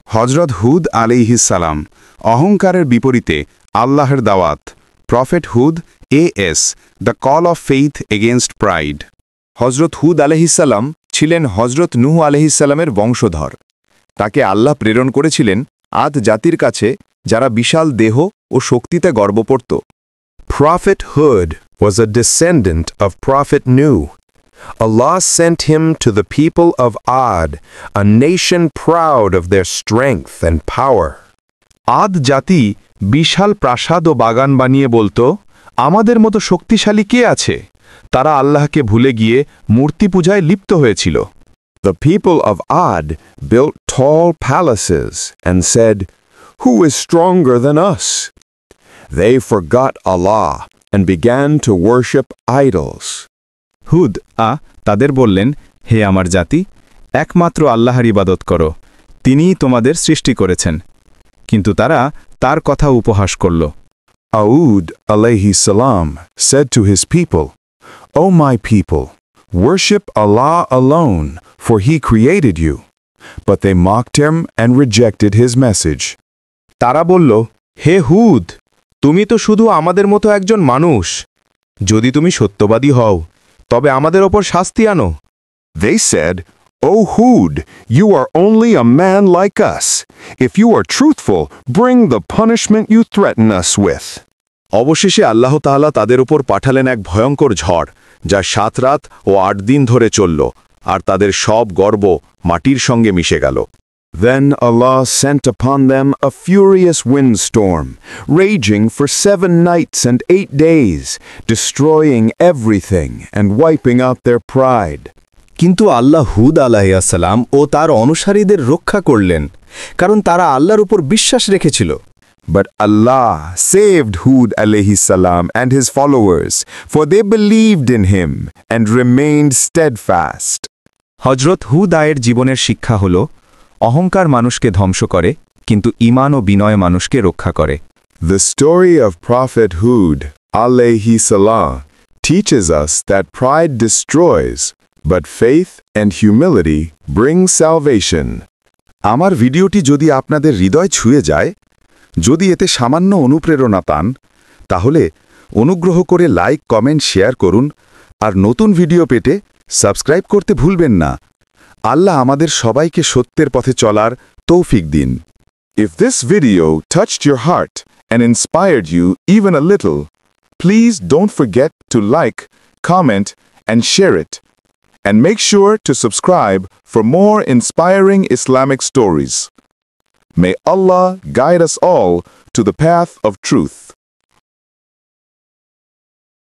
হজরত হুদ আলাইহিস সালাম অহংকারের বিপরীতে আল্লাহর দাওয়াত prophet Hud as the call of faith against pride. হজরত হুদ আলাইহিসসালাম ছিলেন হজরত নূহ আলাইহিসসালামের বংশধর। তাকে আল্লাহ প্রেরণ করেছিলেন আদ জাতির কাছে, যারা বিশাল দেহ ও শক্তিতে গর্ব করত। Prophet Hud was a descendant of Prophet Nuh. Allah sent him to the people of Ad, a nation proud of their strength and power. আদ জাতি বিশাল প্রাসাদ ও বাগান বানিয়ে বলতো, আমাদের মতো শক্তিশালী কে আছে? তারা আল্লাহকে ভুলে গিয়ে মূর্তি পূজায় লিপ্ত হয়েছিল। The people of Ad built tall palaces and said, "Who is stronger than us?" They forgot Allah and began to worship idols. হুদ তাদের বললেন, হে আমার জাতি, একমাত্র আল্লাহর ইবাদত করো, তিনিই তোমাদের সৃষ্টি করেছেন। কিন্তু তারা তার কথা উপহাস করল। Aud alayhi salam said to his people, "O my people, worship Allah alone, for He created you." But they mocked him and rejected his message. তারা বলল, হে হুদ, তুমি তো শুধু আমাদের মতো একজন মানুষ। যদি তুমি সত্যবাদী হও, তবে আমাদের ওপর শাস্তি আনো। They said, "O Hud, you are only a man like us. If you are truthful, bring the punishment you threaten us with." অবশেষে আল্লাহ তাআলা তাদের উপর পাঠালেন এক ভয়ঙ্কর ঝড়, যা 7 রাত ও 8 দিন ধরে চলল, আর তাদের সব গর্ব মাটির সঙ্গে মিশে গেল। Then Allah sent upon them a furious windstorm, raging for 7 nights and 8 days, destroying everything and wiping out their pride. কিন্তু আল্লাহ হুদ আলাইহিসসালাম ও তার অনুসারীদের রক্ষা করলেন, কারণ তারা আল্লাহর উপর বিশ্বাস রেখেছিল। But Allah saved Hud alayhi salam and his followers, for they believed in him and remained steadfast. হজরত হুদ আয়ের জীবনের শিক্ষা হল, অহংকার মানুষকে ধ্বংস করে, কিন্তু ঈমান ও বিনয় মানুষকে রক্ষা করে। The story of Prophet Hud alayhi salam teaches us that pride destroys, but faith and humility bring salvation. আমার ভিডিওটি যদি আপনাদের হৃদয় ছুঁয়ে যায়, যদি এতে সামান্য অনুপ্রেরণা পান, তাহলে অনুগ্রহ করে লাইক, কমেন্ট, শেয়ার করুন, আর নতুন ভিডিও পেতে সাবস্ক্রাইব করতে ভুলবেন না। আল্লাহ আমাদের সবাইকে সত্যের পথে চলার তৌফিক দিন। If this video touched your heart and inspired you even a little, please don't forget to like, comment, and share it. And make sure to subscribe for more inspiring Islamic stories. May Allah guide us all to the path of truth.